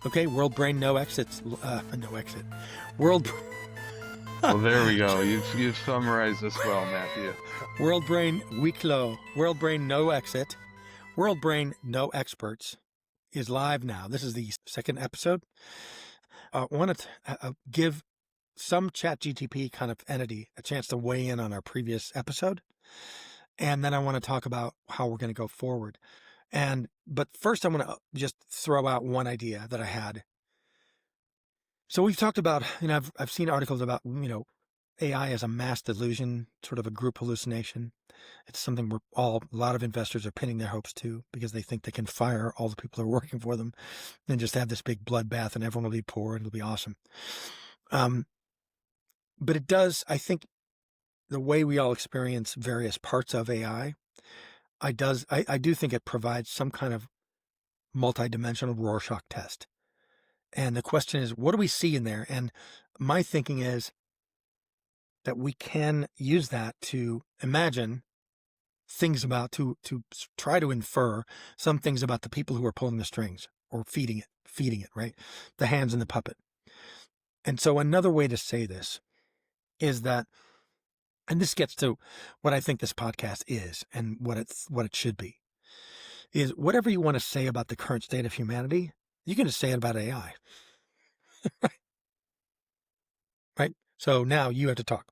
Okay, world brain, no exits. No exit. World. Well, there we go. You've summarized this well, Matthew. World brain, huis clos. World brain, no exit. World brain, no experts is live now. This is the second episode. I want to give some ChatGTP kind of entity a chance to weigh in on our previous episode. And then I want to talk about how we're going to go forward. But first I want to just throw out one idea that I had. So we've talked about, I've seen articles about, AI as a mass delusion, sort of a group hallucination. It's something a lot of investors are pinning their hopes to because they think they can fire all the people who are working for them and just have this big bloodbath and everyone will be poor and it'll be awesome. But it does, I think, the way we all experience various parts of AI, I do think it provides some kind of multidimensional Rorschach test. And the question is, what do we see in there? And my thinking is that we can use that to imagine things about, to try to infer some things about the people who are pulling the strings or feeding it, right? The hands in the puppet. And so another way to say this is that, and this gets to what I think this podcast is and what it should be, is whatever you want to say about the current state of humanity, you can just say it about AI. Right? So now you have to talk.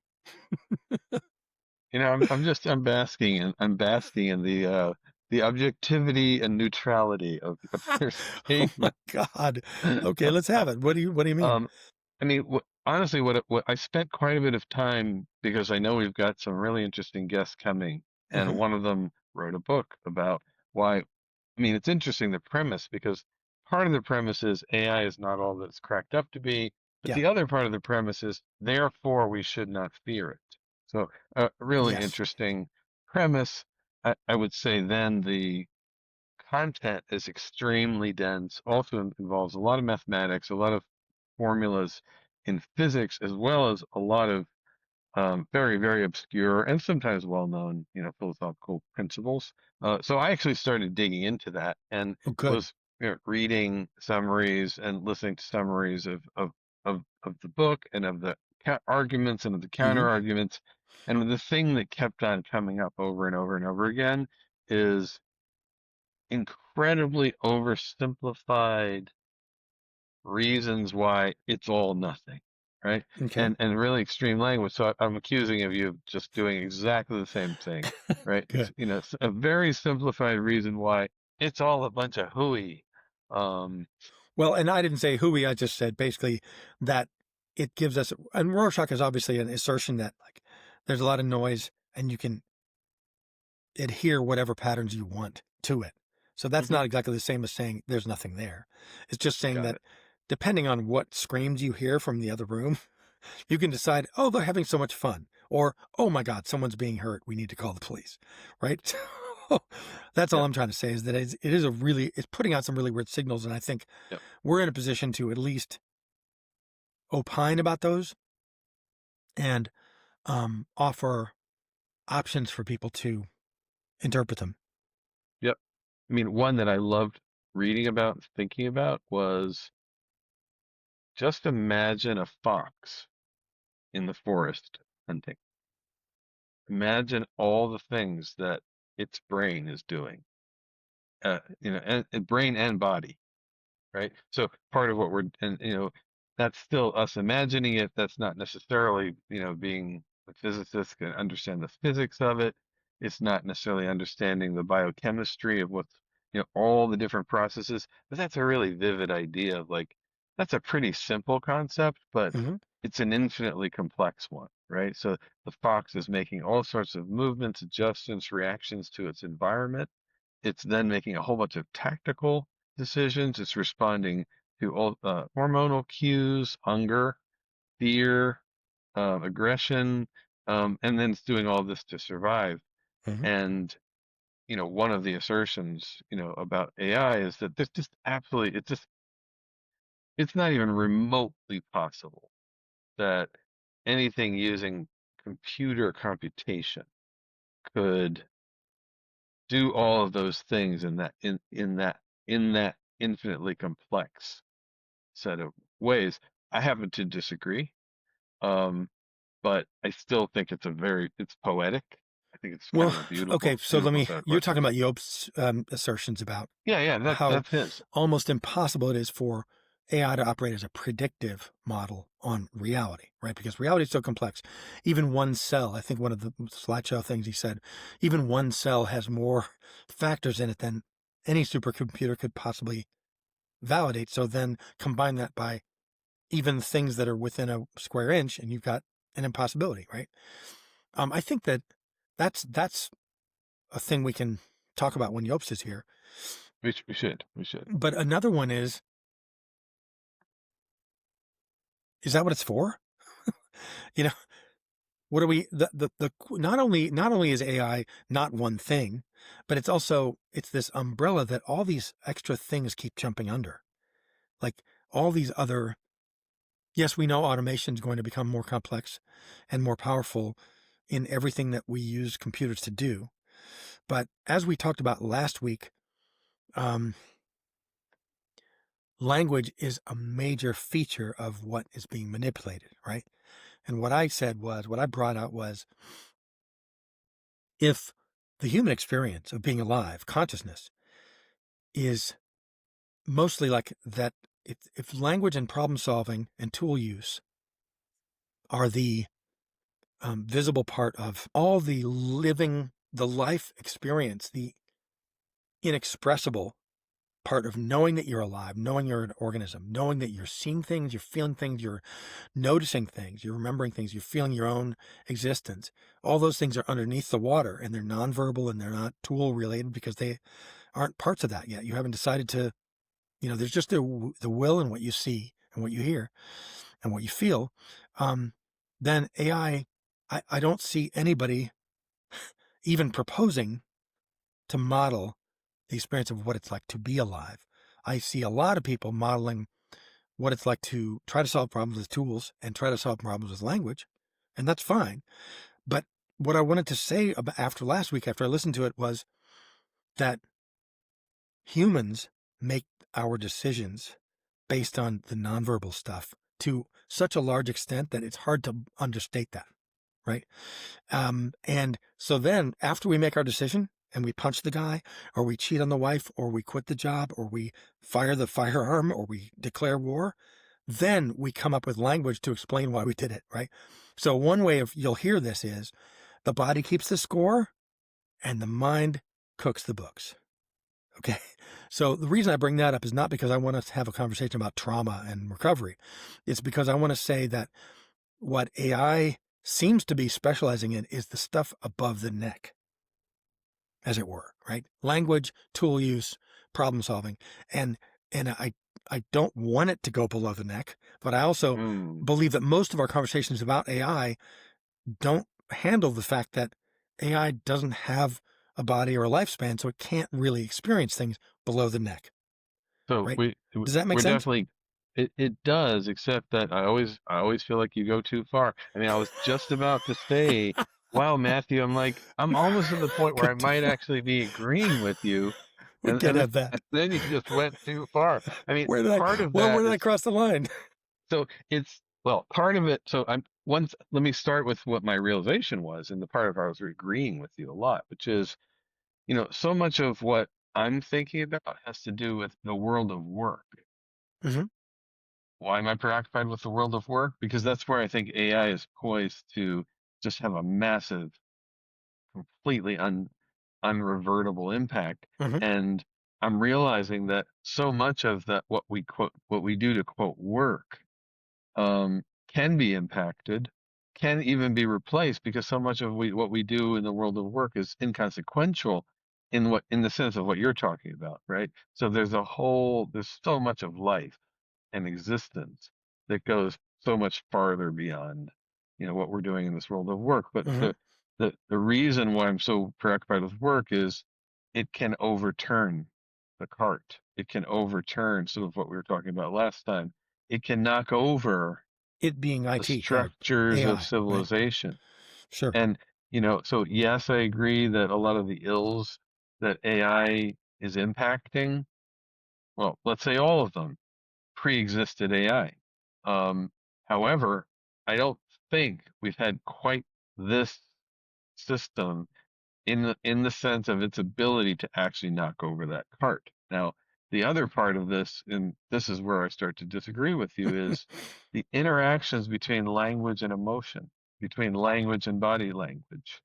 I'm basking in the objectivity and neutrality of your Oh my statement. God. Okay, let's have it. What do you mean? Honestly, what I spent quite a bit of time because I know we've got some really interesting guests coming, and Mm-hmm. one of them wrote a book about why. It's interesting the premise because part of the premise is AI is not all that it's cracked up to be, but Yeah. the other part of the premise is therefore we should not fear it. So a really Yes. interesting premise. I would say then the content is extremely dense, also involves a lot of mathematics, a lot of formulas in physics, as well as a lot of very, very obscure and sometimes well-known, philosophical principles. So I actually started digging into that and Oh, good. was reading summaries and listening to summaries of the book and of the arguments and of the Mm-hmm. counter arguments. And the thing that kept on coming up over and over and over again is incredibly oversimplified reasons why it's all nothing, right? Okay. And really extreme language. So I'm accusing of you of just doing exactly the same thing, right? Good. It's a very simplified reason why it's all a bunch of hooey. Um, Well, and I didn't say hooey. I just said basically that it gives us, and Rorschach is obviously an assertion that like there's a lot of noise and you can adhere whatever patterns you want to it. So that's mhm, not exactly the same as saying there's nothing there. It's just saying got that it. depending on what screams you hear from the other room, you can decide, oh, they're having so much fun. Or, oh my God, someone's being hurt. We need to call the police. Right? That's all Yep, I'm trying to say is that it's putting out some really weird signals. And I think yep, we're in a position to at least opine about those and offer options for people to interpret them. yep. One that I loved reading about and thinking about was just imagine a fox in the forest hunting. Imagine all the things that its brain is doing, and brain and body, right? So part of what that's still us imagining it. That's not necessarily, being a physicist can understand the physics of it. It's not necessarily understanding the biochemistry of what's, all the different processes. But that's a really vivid idea of like, that's a pretty simple concept, but Mm-hmm. it's an infinitely complex one, right? So the fox is making all sorts of movements, adjustments, reactions to its environment. It's then making a whole bunch of tactical decisions. It's responding to all hormonal cues, hunger, fear, aggression, and then it's doing all this to survive. Mm-hmm. And one of the assertions, about AI is that there's just absolutely, it's not even remotely possible that anything using computer computation could do all of those things in that infinitely complex set of ways. I happen to disagree, um, but I still think it's poetic. I think it's kind Well, of a okay, beautiful, so beautiful set of you're talking questions. about Yop's assertions about Yeah, yeah, how that's his. almost impossible it is for AI to operate as a predictive model on reality, right? Because reality is so complex. Even one cell, I think one of the slideshow things he said, even one cell has more factors in it than any supercomputer could possibly validate. So then combine that by even things that are within a square inch, and you've got an impossibility, right? I think that that's a thing we can talk about when Yopes is here. We should. But another one is that what it's for? You know, what are we the not only is AI not one thing, but it's this umbrella that all these extra things keep jumping under. Like all these other, yes, we know automation is going to become more complex and more powerful in everything that we use computers to do. But as we talked about last week, um, language is a major feature of what is being manipulated, right? And what I brought out was if the human experience of being alive, consciousness, is mostly like that, if language and problem solving and tool use are the visible part of all the life experience, the inexpressible part of knowing that you're alive, knowing you're an organism, knowing that you're seeing things, you're feeling things, you're noticing things, you're remembering things, you're feeling your own existence. All those things are underneath the water and they're nonverbal and they're not tool related because they aren't parts of that yet. You haven't decided to, there's just the will and what you see and what you hear and what you feel. Um, then AI, I don't see anybody even proposing to model the experience of what it's like to be alive. I see a lot of people modeling what it's like to try to solve problems with tools and try to solve problems with language, and that's fine. But what I wanted to say about after last week, after I listened to it, was that humans make our decisions based on the nonverbal stuff to such a large extent that it's hard to understate that, right? And so then after we make our decision and we punch the guy or we cheat on the wife or we quit the job or we fire the firearm or we declare war, then we come up with language to explain why we did it, right? So one way of you'll hear this is the body keeps the score and the mind cooks the books. Okay. So the reason I bring that up is not because I want us to have a conversation about trauma and recovery. It's because I want to say that what AI seems to be specializing in is the stuff above the neck, as it were, right? Language, tool use, problem solving. And I don't want it to go below the neck, but I also Mm. believe that most of our conversations about AI don't handle the fact that AI doesn't have a body or a lifespan, so it can't really experience things below the neck, So right? Does that make we're sense? definitely it does, except that I always feel like you go too far. I mean, I was just about to say, wow, Matthew, I'm almost at the point Go where I too might far. actually be agreeing with you, We can't have that. and then you just went too far. I mean, Where did I? part of Well, where that did I is cross the line? so it's well, part of it. So I'm once let me start with what my realization was, and the part of I was agreeing with you a lot, which is, so much of what I'm thinking about has to do with the world of work. Hmm. Why am I preoccupied with the world of work? Because that's where I think AI is poised to just have a massive, completely unrevertible impact. Hmm. And I'm realizing that so much of that what we do to quote work, can be impacted, can even be replaced because so much of what we do in the world of work is inconsequential in the sense of what you're talking about, right? So there's so much of life and existence that goes so much farther beyond, what we're doing in this world of work. But Hmm. the reason why I'm so preoccupied with work is it can overturn the cart. It can overturn some of what we were talking about last time. It can knock over It being the IT or structures of AI, right? civilization. Sure. And, so yes, I agree that a lot of the ills that AI is impacting, well, let's say all of them, pre-existed AI. Um, However, I don't think we've had quite this system in the sense of its ability to actually knock over that cart. Now, the other part of this, and this is where I start to disagree with you, is the interactions between language and emotion, between language and body language.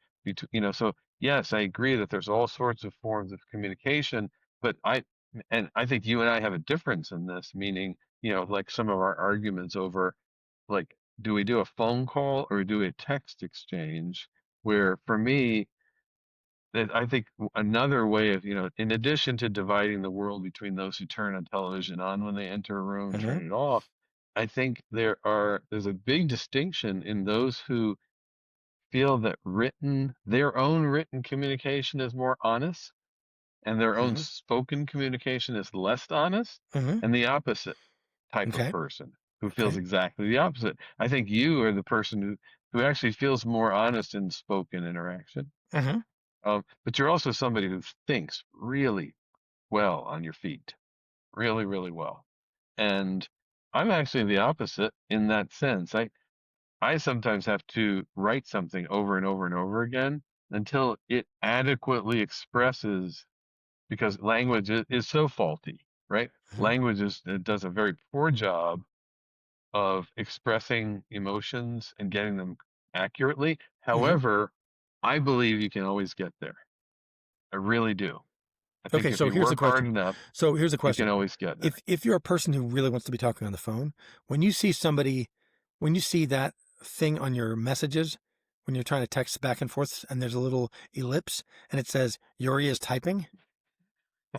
So yes, I agree that there's all sorts of forms of communication, but I think you and I have a difference in this, meaning, like some of our arguments over, like, do we do a phone call or do a text exchange? Where for me, that I think another way of, in addition to dividing the world between those who turn on television on when they enter a room, Hmm. turn it off, I think there's a big distinction in those who feel that their own written communication is more honest and their own Hmm. spoken communication is less honest, Hmm. and the opposite type of Okay. person who feels Okay. exactly the opposite. I think you are the person who actually feels more honest in spoken interaction. Hmm. But you're also somebody who thinks really well on your feet, really, really well. And I'm actually the opposite in that sense. I sometimes have to write something over and over and over again until it adequately expresses, because language is so faulty, right? Hmm. Language it does a very poor job of expressing emotions and getting them accurately. Hmm. However, I believe you can always get there. I really do. I think Okay, if so you here's the work hard question. enough, So here's the you can question. always get there. If you're a person who really wants to be talking on the phone, when you see somebody, when you see that thing on your messages, when you're trying to text back and forth, and there's a little ellipse, and it says Yuri is typing,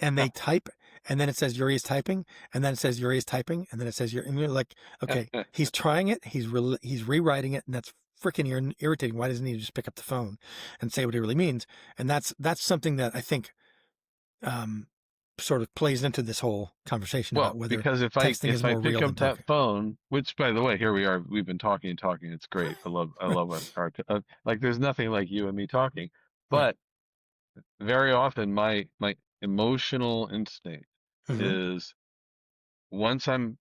and they type, and then it says Yuri is typing, and then it says Yuri is typing, and then it says Yuri, and you're like, okay, he's trying it, he's rewriting it, and that's freaking irritating. Why doesn't he just pick up the phone and say what he really means? And that's something that I think um, sort of plays into this whole conversation about Well, whether because texting is if I more pick real than up that talking. phone, which by the way, here we are, we've been talking and talking. It's great. I love like there's nothing like you and me talking. Right. But very often my emotional instinct Hmm. is, once I'm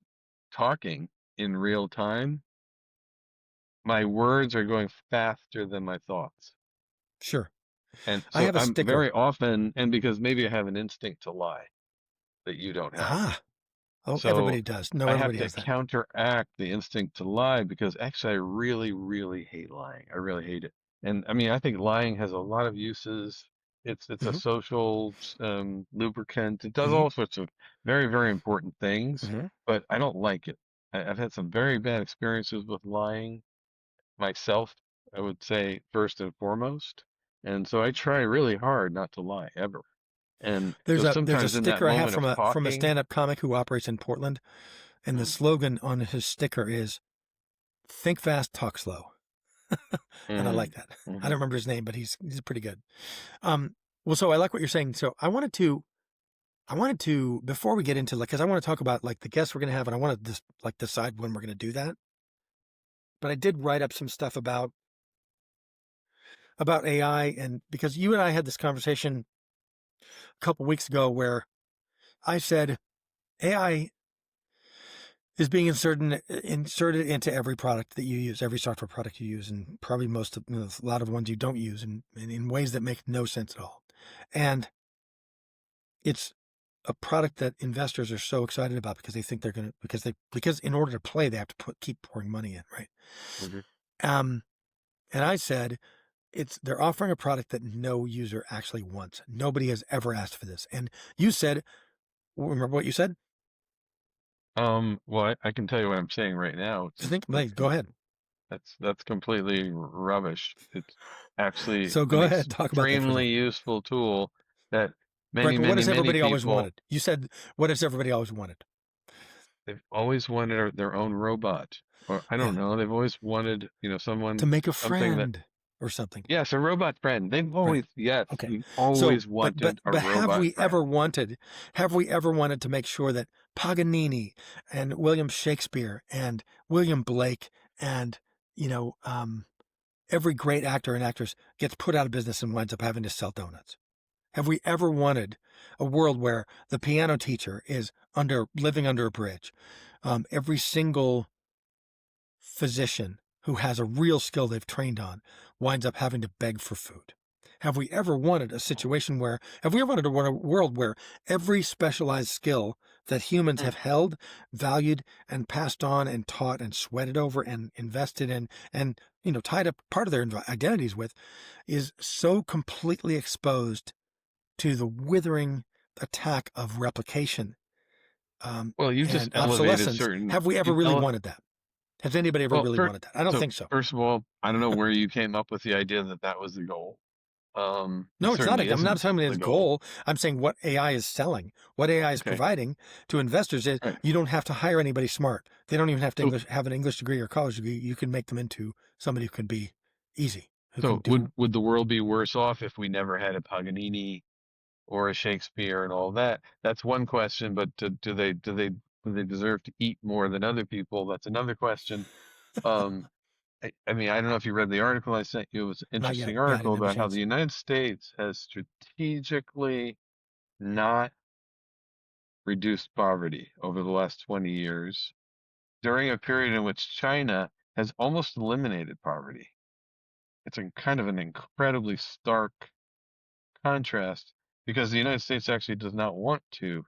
talking in real time, my words are going faster than my thoughts. Sure. And I so have a I'm sticker. very often, and because maybe I have an instinct to lie that you don't have. Ah. Oh, So everybody does. No, I have everybody to has that. counteract the instinct to lie, because actually I really, really hate lying. I really hate it. And I mean, I think lying has a lot of uses. It's a Hmm. social lubricant. It does Hmm. all sorts of very, very important things, Hmm. but I don't like it. I've had some very bad experiences with lying myself, I would say, first and foremost. And so I try really hard not to lie ever. And so There's a sometimes in that sticker I have moment of from a talking, stand-up comic who operates in Portland, and the mm, slogan on his sticker is "Think fast, talk slow," and I like mm, that. I mhm. don't remember his name, but he's pretty good. Um, well, so I like what you're saying. So I wanted to before we get into, like, because I want to talk about like the guests we're gonna have, and I want to just like decide when we're gonna do that. But I did write up some stuff about AI, and because you and I had this conversation a couple weeks ago where I said AI is being inserted into every product that you use, every software product you use, and probably a lot of ones you don't use, and in ways that make no sense at all. And it's a product that investors are so excited about because they think they're going to, because in order to play, they have to keep pouring money in, right? Mhm. Um, and I said, they're offering a product that no user actually wants. Nobody has ever asked for this. And you said, remember what you said? Well, I can tell you what I'm saying right now. Go ahead. That's completely rubbish. It's actually So an go ahead, talk about that for a extremely second. useful tool that Right, many, but what many, has many everybody always people, wanted? You said, what has everybody always wanted? they've always wanted their own robot. Or I don't Yeah, know, they've always wanted, to someone, make a something that, friend or something. yes, a robot friend. Right. Yes, Okay. we've So, always wanted a robot friend. have we ever wanted to make sure that Paganini and William Shakespeare and William Blake and, you know, every great actor and actress gets put out of business and winds up having to sell donuts? Have we ever wanted a world where the piano teacher is living under a bridge? Every single physician who has a real skill they've trained on winds up having to beg for food. Have we ever wanted a situation where, have we ever wanted a world where every specialized skill that humans Hmm. have held, valued, and passed on and taught and sweated over and invested in and, tied up part of their identities with is so completely exposed to the withering attack of replication Well, you just and elevated obsolescence? certain, Have we ever you've really ele wanted that? Has anybody ever well, really wanted that? I don't so think so. first of all, I don't know where you came up with the idea that that was the goal. It No, it's not. certainly I'm not isn't telling you the its goal. goal. I'm saying what AI is selling, what AI is Okay. providing to investors is Right. you don't have to hire anybody smart. They don't even have to So, have an English degree or college degree. You can make them into somebody who can be easy, who can so do. would the world be worse off if we never had a Paganini or a Shakespeare and all that? That's one question, but do they deserve to eat more than other people? That's another question. Um, I mean, I don't know if you read the article I sent you. It was an Not yet. interesting Yeah, I article didn't have a about how the chance. United States has strategically not reduced poverty over the last 20 years during a period in which China has almost eliminated poverty. It's a kind of an incredibly stark contrast because the United States actually does not want to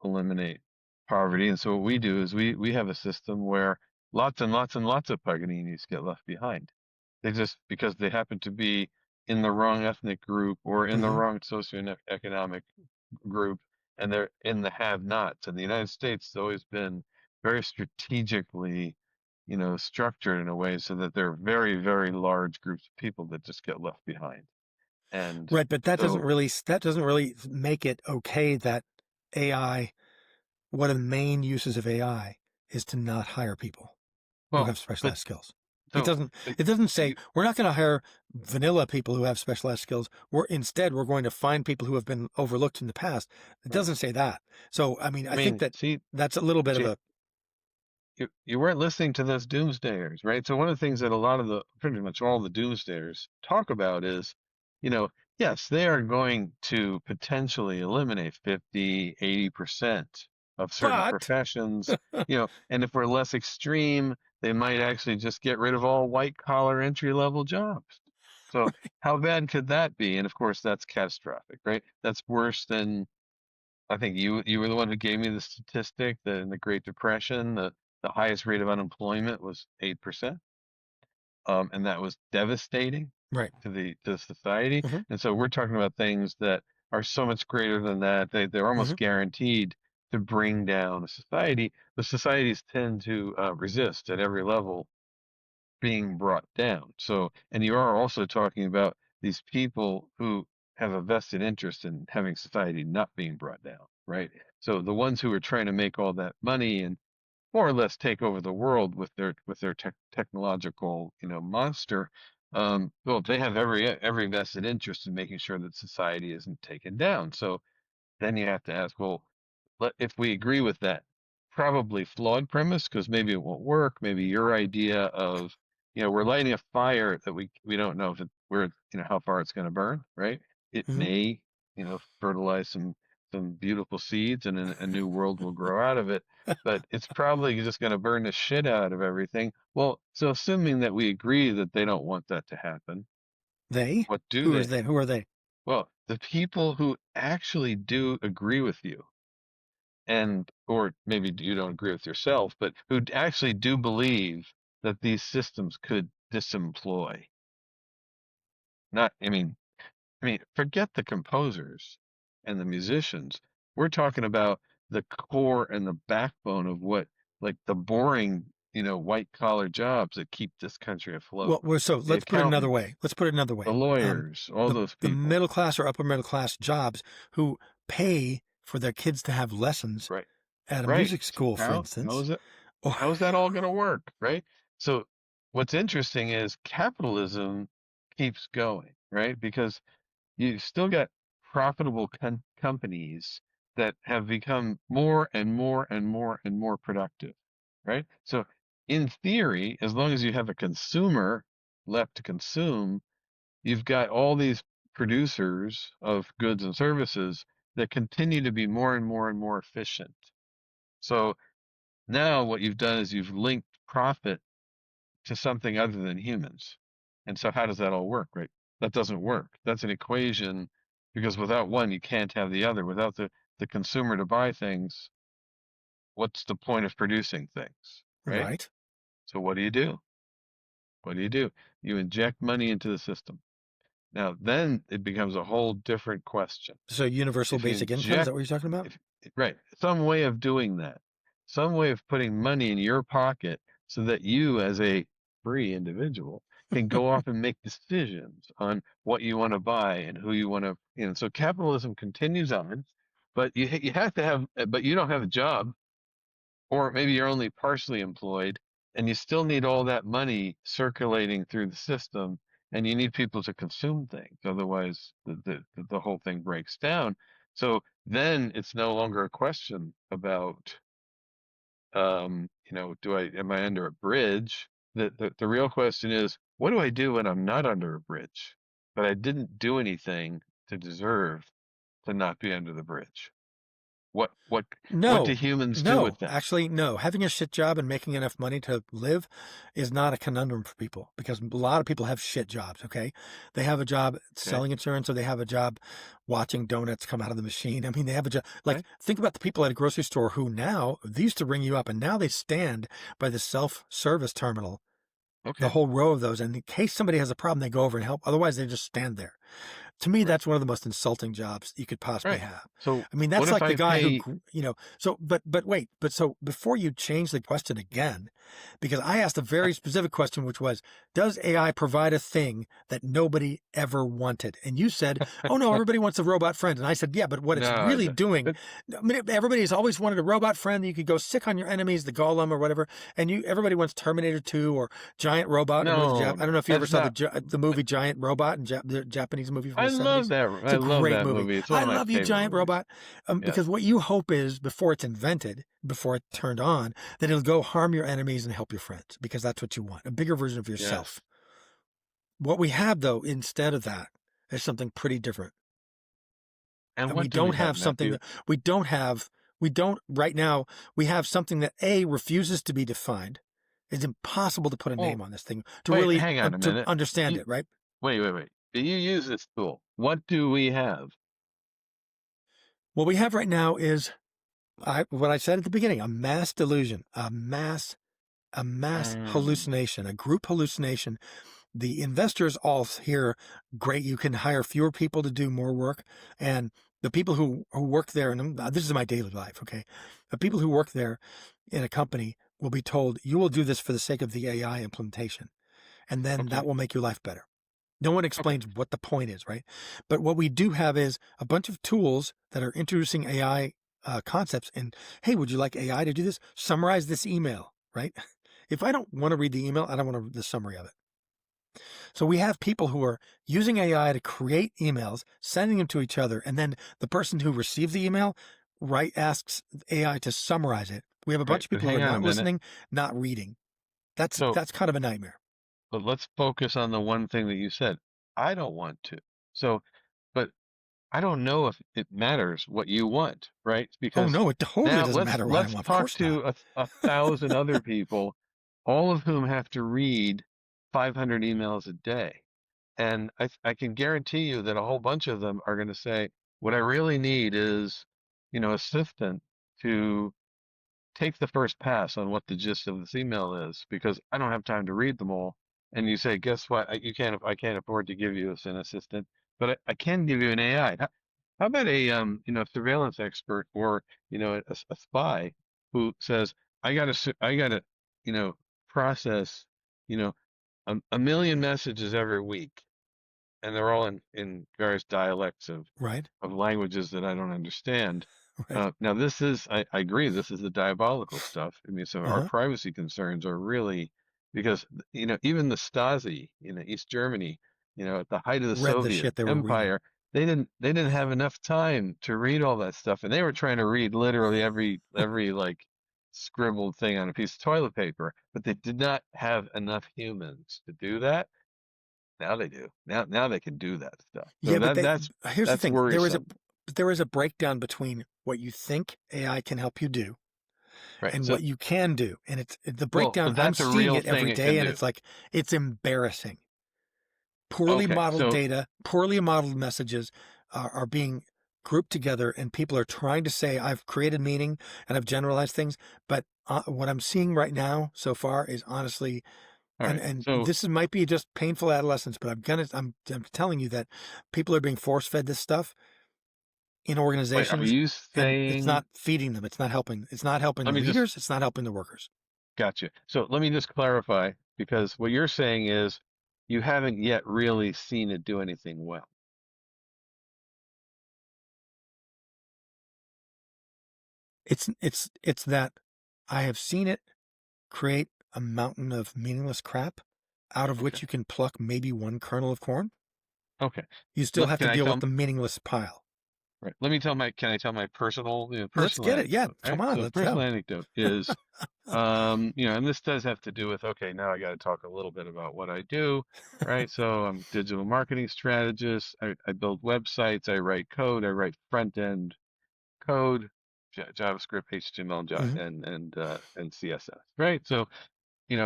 eliminate poverty. And so what we do is we have a system where lots and lots and lots of Paganinis get left behind. They just because they happen to be in the wrong ethnic group or in the Hmm. wrong socioeconomic group, and they're in the have-nots. And the United States has always been very strategically, structured in a way so that there are very, very large groups of people that just get left behind. And Right, but so, that doesn't really make it okay that AI. One of the main uses of AI is to not hire people who well, have but specialized skills. It so doesn't but it doesn't say you, we're not going to hire vanilla people who have specialized skills. We're going to find people who have been overlooked in the past. It right. doesn't say that. So I mean, I I think mean, that see, that's a little bit but of a you weren't listening to those doomsdayers, right? So one of the things that a lot of the pretty much all the doomsdayers talk about is, you know, yes, they are going to potentially eliminate 50, 80% of certain but professions, and if we're less extreme, they might actually just get rid of all white collar entry level jobs. So how bad could that be? And of course, that's catastrophic, right? That's worse than I think you were the one who gave me the statistic that in the Great Depression, the highest rate of unemployment was 8%. And that was devastating right. to society. Hmm. And so we're talking about things that are so much greater than that. They're almost Hmm. guaranteed to bring down a society. The societies tend to resist at every level being brought down. So, and you are also talking about these people who have a vested interest in having society not being brought down, right? So the ones who are trying to make all that money and more or less take over the world with their technological, monster, well, they have every vested interest in making sure that society isn't taken down. So then you have to ask, well, if we agree with that probably flawed premise, because maybe it won't work, maybe your idea of, we're lighting a fire that we don't know if it, where, how far it's going to burn, right? It Hmm. may, fertilize some beautiful seeds and a new world will grow out of it, but it's probably just going to burn the shit out of everything. Well, so assuming that we agree that they don't want that to happen, They? what do Who is they? they? Who are they? Well, the people who actually do agree with you, and or maybe you don't agree with yourself, but who actually do believe that these systems could disemploy. Not, forget the composers and the musicians. We're talking about the core and the backbone of what, like the boring, white collar jobs that keep this country afloat. So The let's put it another accountants, way. Let's put it another the way. lawyers, all those The people. middle class or upper middle class jobs who pay for their kids to have lessons Right. at a Right. music school, for How instance. is it? Or How is that all going to work? Right. So what's interesting is capitalism keeps going, right? Because you still got profitable companies that have become more and more and more and more productive, right? So in theory, as long as you have a consumer left to consume, you've got all these producers of goods and services that continue to be more and more and more efficient. So Now what you've done is you've linked profit to something other than humans. And so how does that all work, right? That doesn't work. That's an equation because without one, you can't have the other. Without the consumer to buy things, what's the point of producing things, right? Right. So what do you do? What do you do? You inject money into the system. Now, then it becomes a whole different question. So universal If you basic income, is that inject, what you're talking about? if, right, some way of doing that, some way of putting money in your pocket so that you, as a free individual, can go off and make decisions on what you want to buy and who you want to, so capitalism continues on, but you have to have, but you don't have a job, or maybe you're only partially employed, and you still need all that money circulating through the system, and you need people to consume things. Otherwise, the whole thing breaks down. So then it's no longer a question about, am I under a bridge? The real question is, what do I do when I'm not under a bridge, but I didn't do anything to deserve to not be under the bridge? What do No, humans do with no, that? actually, no. Having a shit job and making enough money to live is not a conundrum for people because a lot of people have shit jobs. Okay. They have a job Okay, selling insurance or they have a job watching donuts come out of the machine. I mean, they have a job. Like, okay, think about the people at a grocery store who now, they used to ring you up and now they stand by the self service terminal, the okay. whole row of those. And in case somebody has a problem, they go over and help. Otherwise, they just stand there. To me, Right. that's one of the most insulting jobs you could possibly Right. have. So I mean, what that's if like the I guy who, pay? so, but wait, but so before you change the question again, because I asked a very specific question, which was, does AI provide a thing that nobody ever wanted? And you said, oh no, everybody wants a robot friend. And I said, yeah, but what it's No, really doing, but I mean, everybody's always wanted a robot friend that you could go sick on your enemies, the golem or whatever. And everybody wants Terminator 2 or Giant Robot. Or no, I don't know if you ever that's saw not. the movie Giant Robot, the Japanese movie from I the love 70s. that. It's a I love great that movie. movie. It's one I of my love you, favorite giant movies. robot. Yes. Because what you hope is before it's invented, before it turned on, that it'll go harm your enemies and help your friends because that's what you want. A bigger version of yourself. Yes. What we have though, instead of that, is something pretty different. And And we what do we don't have, have something Matthew? that we don't right now, we have something that A refuses to be defined. It's impossible to put a Well, name on this thing to wait, really hang on a to minute. understand You it, right? wait. Do you use this tool? What do we have? What we have right now is what I said at the beginning, a mass delusion, a mass Um, hallucination, a group hallucination. The investors all hear, great, you can hire fewer people to do more work. And the people who work there, and this is my daily life, okay? The people who work there in a company will be told, you will do this for the sake of the AI implementation. And then that okay, will make your life better. No one okay, explains what the point is, right? But what we do have is a bunch of tools that are introducing AI concepts. And hey, would you like AI to do this? Summarize this email, right? If I don't want to read the email, I don't want to read the summary of it. So we have people who are using AI to create emails, sending them to each other, and then the person who receives the email asks AI to summarize it. We have a right. bunch of But people who are hang on a not minute. listening, not reading. So, That's kind of a nightmare. but let's focus on the one thing that you said. I don't want to. So, but I don't know if it matters what you want, right? Oh Because no, it totally now doesn't let's matter what I let's want. Of talk course not. to a thousand other people, all of whom have to read 500 emails a day. And I can guarantee you that a whole bunch of them are going to say, what I really need is, assistant to take the first pass on what the gist of this email is because I don't have time to read them all. And you say, guess what? I can't afford to give you as an assistant, but I can give you an AI. How about a surveillance expert or a spy who says, I gotta process you know a million messages every week, and they're all in various dialects Right? of languages that I don't understand. Right. Now, I agree, this is the diabolical stuff. I mean, so our Uh-huh. privacy concerns are really because, even the Stasi, East Germany, at the height of the Read the Soviet shit they were reading. Empire, they didn't have enough time to read all that stuff. And they were trying to read literally every like scribbled thing on a piece of toilet paper, but they did not have enough humans to do that. Now they do. Now they can do that stuff. So Yeah, but here's the that's thing. worrisome. There is a breakdown between what you think AI can help you do Right. and So, what you can do. And it's the well, breakdown. I'm that's a seeing real it thing every it day, can and do. it's like it's embarrassing. Poorly Okay. modeled So, data, poorly modeled messages are being grouped together, and people are trying to say, I've created meaning and I've generalized things. But what I'm seeing right now so far is honestly, all and right. and So, this is, might be just painful adolescence, but I'm telling you that people are being force fed this stuff in wait, are organizations, you and it's saying, not feeding them. It's not helping. It's not helping the let me just, leaders. It's not helping the workers. gotcha. So let me just clarify, because what you're saying is you haven't yet really seen it do anything well. It's that I have seen it create a mountain of meaningless crap out of Okay. which you can pluck maybe one kernel of corn. Okay. You still have to Can I deal with tell, the meaningless pile. right. Let me tell my, can I tell my personal, Let's personal get it. Yeah, anecdote, come right? on, So let's personal go. anecdote is, and this does have to do with, okay, now I got to talk a little bit about what I do, right? So I'm a digital marketing strategist. I build websites. I write code. I write front end code, JavaScript, HTML, Hmm. and CSS, right? So,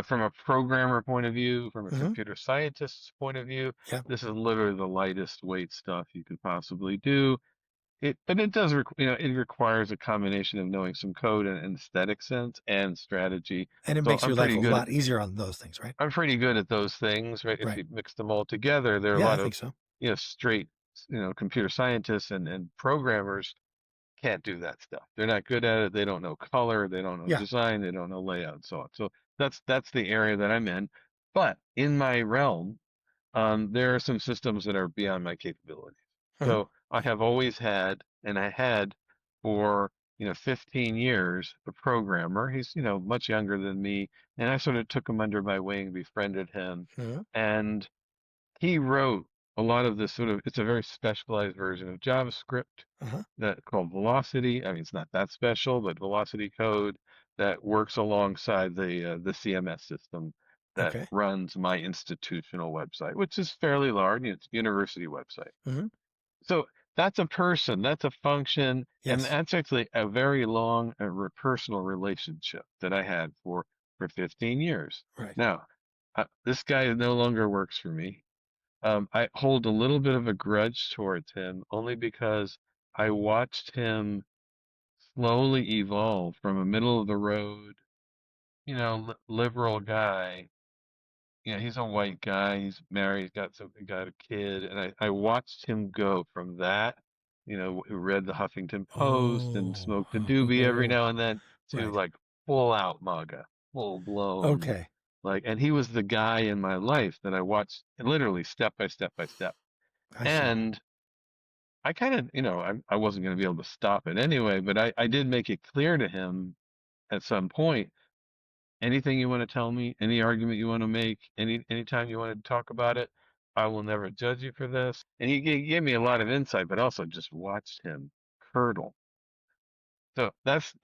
from a programmer point of view, from a Hmm. computer scientist's point of view, Yeah, this is literally the lightest weight stuff you could possibly do. But it does, it requires a combination of knowing some code and aesthetic sense and strategy. and it So makes your life a lot easier on those things, right? I'm pretty good at those things, right? If Right. you mix them all together, there are a Yeah, I lot think of, so. straight, computer scientists and programmers can't do that stuff. They're not good at it. They don't know color. They don't know Yeah. design. They don't know layout, and so on. So that's the area that I'm in. But in my realm, there are some systems that are beyond my capabilities. Uh-huh. So I have always had, and I had for 15 years, a programmer. He's much younger than me, and I sort of took him under my wing, befriended him, Uh-huh. and he wrote a lot of this sort of. It's a very specialized version of JavaScript Uh-huh. that called Velocity. I mean, it's not that special, but Velocity code that works alongside the CMS system that Okay. runs my institutional website, which is fairly large. It's a university website. Hmm. So that's a person, that's a function, and Yes. that's actually a very long personal relationship that I had for 15 years. Right. Now, this guy no longer works for me. I hold a little bit of a grudge towards him only because I watched him slowly evolve from a middle of the road, liberal guy. He's a white guy. He's married. Got a kid, and I watched him go from that, who read the Huffington Post and Oh. smoked a doobie every Oh. now and then, to Right. like full out MAGA, full blown, Okay. like. And he was the guy in my life that I watched literally step by step by step. I see. And I kind of, I wasn't going to be able to stop it anyway, but I did make it clear to him at some point, anything you want to tell me, any argument you want to make, anytime you want to talk about it, I will never judge you for this. And he gave me a lot of insight, but also just watched him curdle. So that's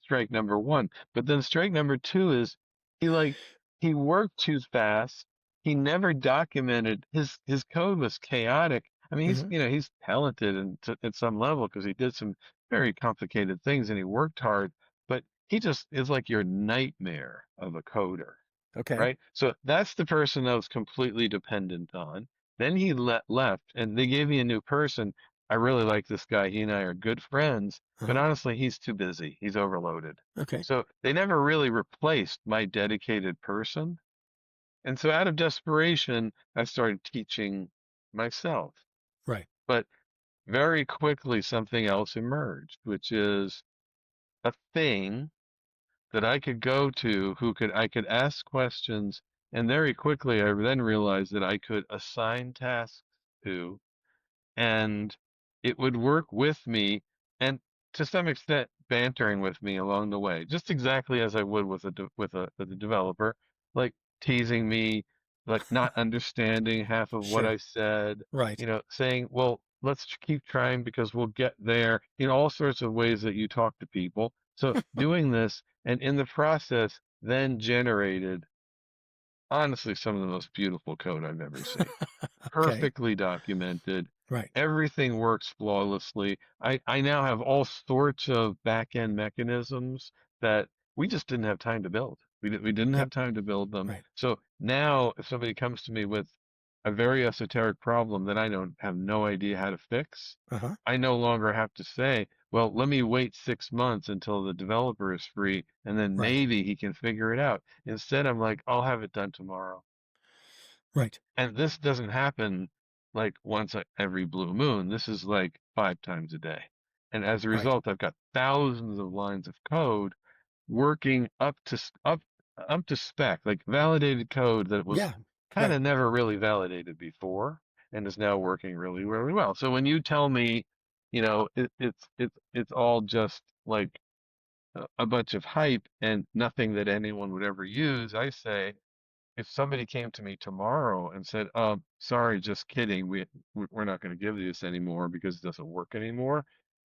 strike number one. But then strike number two is he worked too fast. He never documented his code was chaotic. I mean, Hmm. he's talented and at some level because he did some very complicated things and he worked hard, but he just is like your nightmare of a coder, Okay. right? So that's the person I was completely dependent on. Then he left, and they gave me a new person. I really like this guy. He and I are good friends, but Uh-huh. honestly, he's too busy. He's overloaded. Okay. So they never really replaced my dedicated person. And so out of desperation, I started teaching myself. Right. But very quickly, something else emerged, which is a thing that I could go to I could ask questions, and very quickly I then realized that I could assign tasks to, and it would work with me and to some extent bantering with me along the way, just exactly as I would with a developer, like teasing me, like not understanding half of what Sure. I said, Right. saying, well, let's keep trying because we'll get there, all sorts of ways that you talk to people. So doing this, and in the process then generated honestly some of the most beautiful code I've ever seen, Okay. perfectly documented. Right. Everything works flawlessly. I now have all sorts of back end mechanisms that we just didn't have time to build. We didn't Yep. have time to build them. Right. So now if somebody comes to me with a very esoteric problem that I don't have no idea how to fix, Uh-huh. I no longer have to say, well, let me wait 6 months until the developer is free and then Right. maybe he can figure it out. Instead, I'm like, I'll have it done tomorrow. Right. And this doesn't happen like once every blue moon. This is like 5 times a day. And as a Right. result, I've got thousands of lines of code working up to spec, like validated code that was Yeah. kind Right. of never really validated before and is now working really, really well. So when you tell me, it's all just like a bunch of hype and nothing that anyone would ever use, I say, if somebody came to me tomorrow and said, sorry, just kidding, we're not going to give you this anymore because it doesn't work anymore.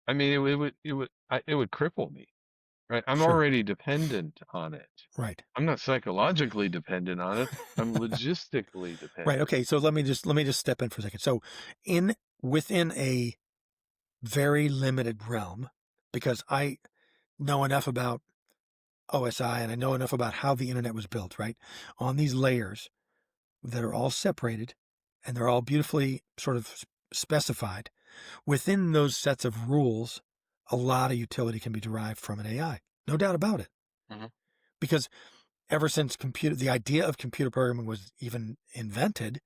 I mean, it would cripple me, right? I'm Sure. already dependent on it. Right. I'm not psychologically dependent on it. I'm logistically Right. dependent. Okay. So let me just step in for a second. So in within a very limited realm, because I know enough about OSI and I know enough about how the internet was built, right? On these layers that are all separated and they're all beautifully sort of specified. Within those sets of rules, a lot of utility can be derived from an AI. No doubt about it. Hmm. Because ever since the idea of computer programming was even invented,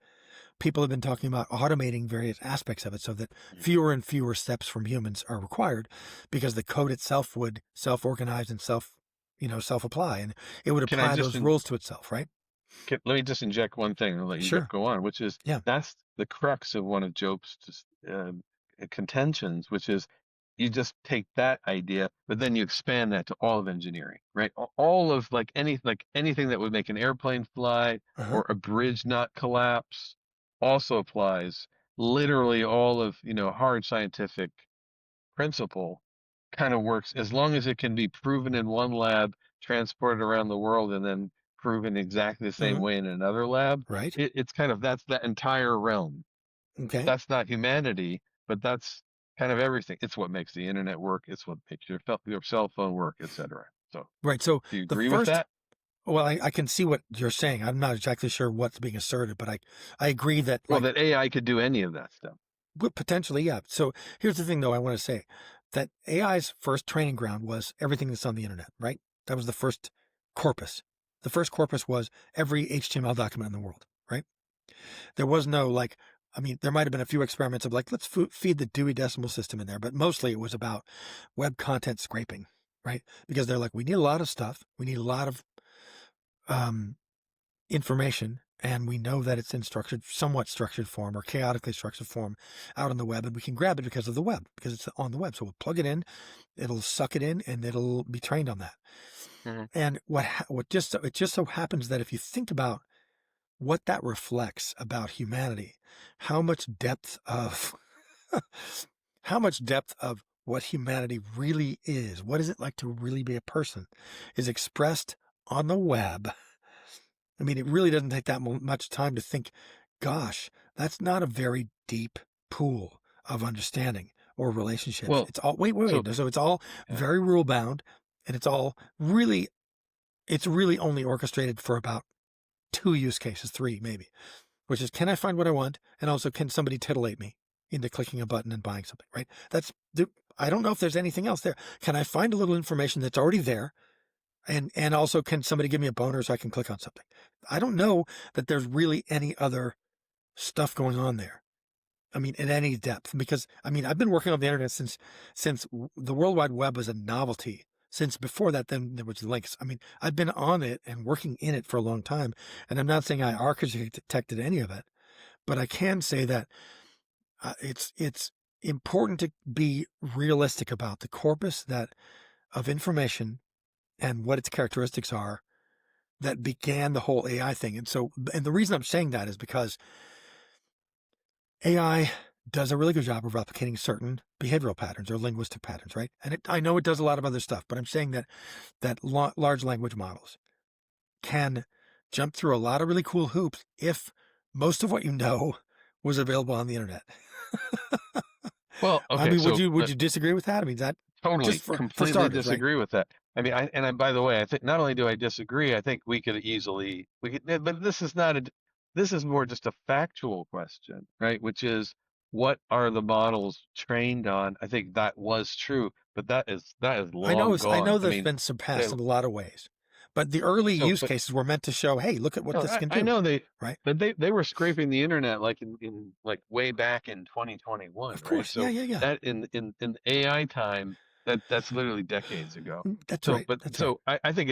people have been talking about automating various aspects of it so that fewer and fewer steps from humans are required because the code itself would self-organize and self-apply, and it would Can I apply just those rules to itself, right? let me just inject one thing and let you Sure. go on, which is Yeah. that's the crux of one of Job's contentions, which is you just take that idea, but then you expand that to all of engineering, right? All of like anything that would make an airplane fly Uh-huh. or a bridge not collapse also applies. Literally all of, hard scientific principle kind of works as long as it can be proven in one lab, transported around the world, and then proven exactly the same Uh-huh. way in another lab. Right. It's kind of that's that entire realm. Okay. That's not humanity, but that's kind of everything. It's what makes the internet work. It's what makes your cell phone work, etc. So, Right. So do you the agree with first, that? well, I can see what you're saying. I'm not exactly sure what's being asserted, but I agree that, Well, like, that AI could do any of that stuff. potentially, yeah. So here's the thing, though, I want to say that AI's first training ground was everything that's on the internet, right? That was the first corpus. The first corpus was every HTML document in the world, right? There was no, like, I mean, there might have been a few experiments of like, let's feed the Dewey Decimal System in there, but mostly it was about web content scraping, right? Because they're like, we need a lot of stuff. We need a lot of um, information, and we know that it's in somewhat structured form or chaotically structured form out on the web, and we can grab it because of the web, because it's on the web. So we'll plug it in, it'll suck it in, and it'll be trained on that. Hmm. And it just so happens that if you think about what that reflects about humanity, how much depth of how much depth of what humanity really is, what is it like to really be a person, is expressed on the web. I mean, it really doesn't take that much time to think, gosh, that's not a very deep pool of understanding or relationships. Well, It's all, wait, wait, so wait. So it's all yeah. very rule bound, and it's really only orchestrated for about two use cases, three maybe, which is, can I find what I want? And also, can somebody titillate me into clicking a button and buying something, right? I don't know if there's anything else there. Can I find a little information that's already there? And also, can somebody give me a boner so I can click on something? I don't know that there's really any other stuff going on there. I mean, in any depth, because I mean, I've been working on the internet since the World Wide Web was a novelty. Since before that, then there was links. I mean, I've been on it and working in it for a long time, and I'm not saying I architected any of it, but I can say that it's important to be realistic about the corpus that of information and what its characteristics are that began the whole AI thing. And the reason I'm saying that is because AI does a really good job of replicating certain behavioral patterns or linguistic patterns, right? And I know it does a lot of other stuff, but I'm saying that large language models can jump through a lot of really cool hoops if most of what you know was available on the internet. Well, I okay, mean, would so you disagree with that? I mean, that just totally, for completely starters, right? disagree with that. I mean, by the way, I think not only do I disagree, I think we could, but this is not this is more just a factual question, right? Which is, what are the models trained on? I think that was true, but that is long I know gone. I there's mean, been they, surpassed in a lot of ways, but the early use but cases were meant to show, hey, look at what no, this can I do, know right? but they were scraping the internet like in like way back in Of 2021, right? course, yeah, So yeah, yeah. that in AI time, that's literally decades ago. That's So, right, but that's right. so I think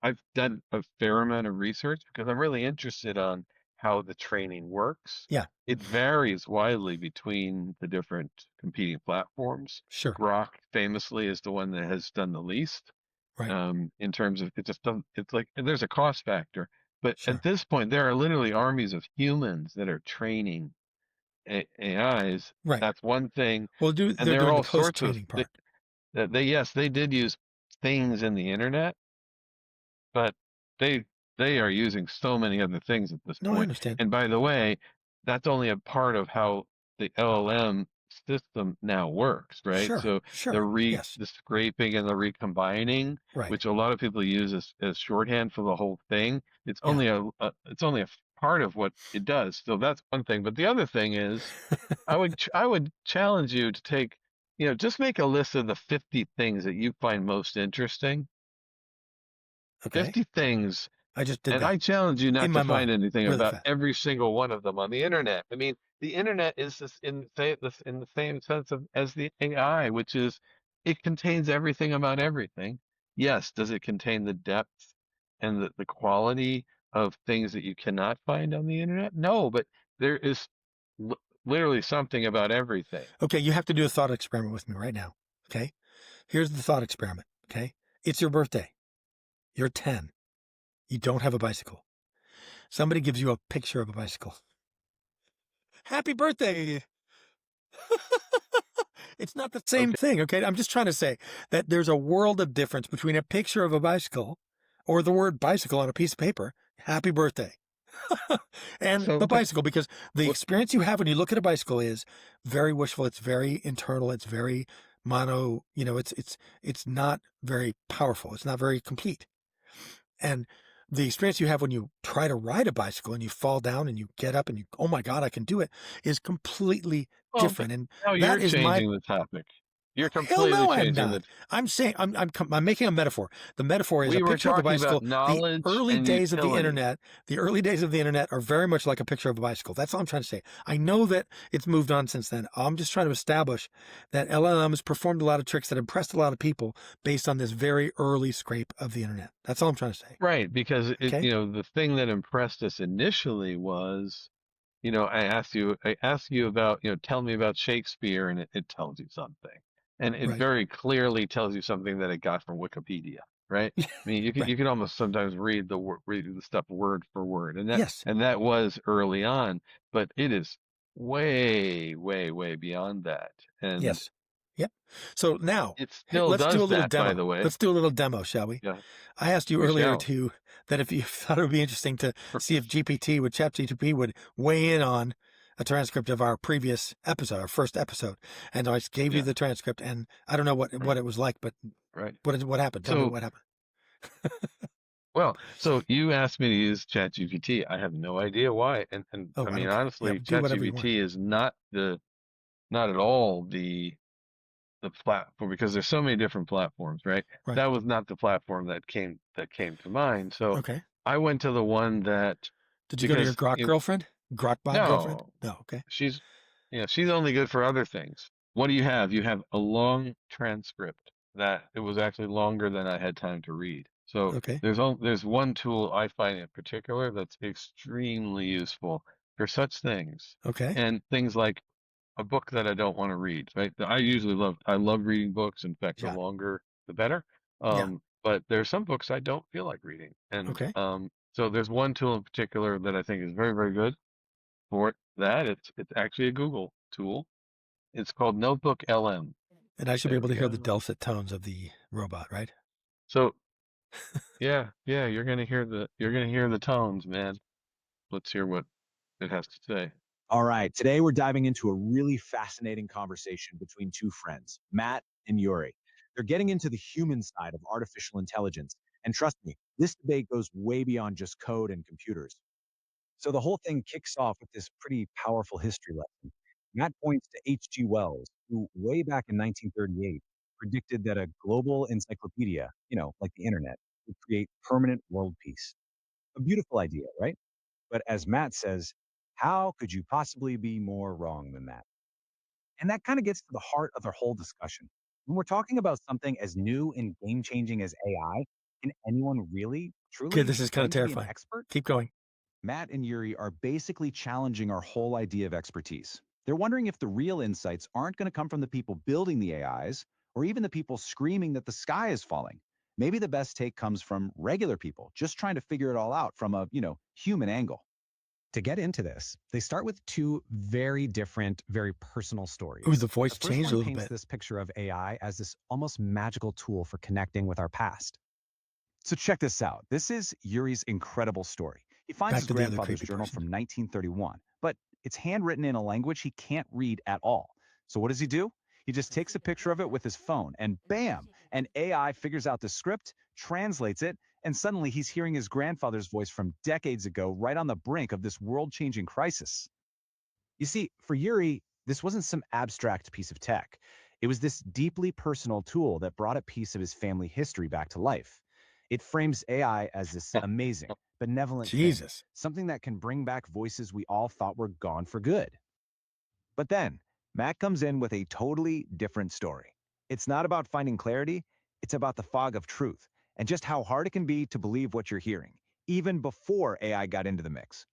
I've done a fair amount of research because I'm really interested on how the training works. Yeah, It varies widely between the different competing platforms. sure, Grok famously is the one that has done the least right, in terms of it just doesn't, it's like there's a cost factor. But at sure, this point, there are literally armies of humans that are training AIs. right. That's one thing. Well, And they're there are doing the all post sorts of, training part. yes, they did use things in the internet, but they they are using so many other things at this No, I point. understand. And by the way, that's only a part of how the LLM system now works, right? Sure, So sure, yes, the scraping and the recombining, right, which a lot of people use as shorthand for the whole thing, yeah. it's only a part of what it does. So that's one thing. But the other thing is, I would challenge you to take, just make a list of the 50 things that you find most interesting. Okay, 50 things, I just did and that I challenge you in not to my find mind, anything really about fast. every single one of them on the internet. I mean, the internet is this in the same sense of as the AI, which is it contains everything about everything. Yes, does it contain the depth and the quality of things that you cannot find on the internet? No, but there is li literally something about everything. Okay, you have to do a thought experiment with me right now. Okay, here's the thought experiment. Okay, it's your birthday. You're 10. You don't have a bicycle. Somebody gives you a picture of a bicycle. Happy birthday. It's not the same Okay. thing, okay? I'm just trying to say that there's a world of difference between a picture of a bicycle or the word bicycle on a piece of paper, happy birthday, and So, the bicycle, because the what, experience you have when you look at a bicycle is very wishful, it's very internal, it's very mono, it's not very powerful, it's not very complete. And the experience you have when you try to ride a bicycle and you fall down and you get up and you, oh my God, I can do it, is completely well, but different. And now that you're is my changing the topic. You're hell completely no, I'm changing not. I'm saying I'm making a metaphor. The metaphor is a We were picture of a talking about bicycle. The knowledge early and days of the utility. internet, the early days of the internet are very much like a picture of a bicycle. That's all I'm trying to say. I know that it's moved on since then. I'm just trying to establish that LLMs performed a lot of tricks that impressed a lot of people based on this very early scrape of the internet. That's all I'm trying to say. Right, because Okay? the thing that impressed us initially was, I asked you about, tell me about Shakespeare, and it tells you something. And it Right. very clearly tells you something that it got from Wikipedia, right? I mean, Right. you can almost sometimes read the stuff word for word, Yes. and that was early on, but it is way, way, way beyond that. And Yes. Yep. So now, it hey, still let's do a does little that, by demo. the way. Let's do a little demo, shall we? Yeah, I asked you we earlier shall. too that if you thought it would be interesting to see if ChatGPT would weigh in on a transcript of our previous episode, our first episode, and I gave you Yeah, the transcript, and I don't know what right, it was like, but right. what happened? Tell me So, what happened. so you asked me to use ChatGPT. I have no idea why. And Oh, I I mean, don't care. Yeah, honestly, do whatever you want. ChatGPT is not at all the platform because there's so many different platforms, right? Right. That was not the platform that came to mind. So Okay. I went to the one that Did you go to your because Grok girlfriend? Grokbot girlfriend? no, No. Okay. she's she's only good for other things. What do you have? You have a long transcript that it was actually longer than I had time to read. So Okay. there's one tool I find in particular that's extremely useful for such things Okay. and things like a book that I don't want to read, right? I love reading books. In fact, the Yeah. longer the better. Yeah. But there's some books I don't feel like reading. And Okay. so there's one tool in particular that I think is very, very good for that. It's actually a Google tool. It's called Notebook LM. And I should be There able we to hear the go. dulcet tones of the robot, right? So yeah, yeah, you're gonna hear the tones, man. Let's hear what it has to say. All right, today we're diving into a really fascinating conversation between two friends, Matt and Yuri. They're getting into the human side of artificial intelligence. And trust me, this debate goes way beyond just code and computers. So the whole thing kicks off with this pretty powerful history lesson. Matt points to H.G. Wells, who way back in 1938 predicted that a global encyclopedia, like the internet, would create permanent world peace. A beautiful idea, right? But as Matt says, how could you possibly be more wrong than that? And that kind of gets to the heart of their whole discussion. When we're talking about something as new and game changing as AI, can anyone really, Okay, truly this is kind of claim to be an terrifying. expert? Keep going. Matt and Yuri are basically challenging our whole idea of expertise. They're wondering if the real insights aren't going to come from the people building the AIs or even the people screaming that the sky is falling. Maybe the best take comes from regular people just trying to figure it all out from a, human angle. To get into this, they start with two very different, very personal Ooh, stories. the The voice first changed a one little paints bit. this picture of AI as this almost magical tool for connecting with our past. So check this out. This is Yuri's incredible story. He finds Back his to the other grandfather's creepy journal person. from 1931, but it's handwritten in a language he can't read at all. So what does he do? He just takes a picture of it with his phone, and bam, an AI figures out the script, translates it, and suddenly he's hearing his grandfather's voice from decades ago, right on the brink of this world-changing crisis. You see, for Yuri, this wasn't some abstract piece of tech. It was this deeply personal tool that brought a piece of his family history back to life. It frames AI as this amazing, benevolent thing, Jesus. something that can bring back voices we all thought were gone for good. But then, Matt comes in with a totally different story. It's not about finding clarity, it's about the fog of truth and just how hard it can be to believe what you're hearing, even before AI got into the mix.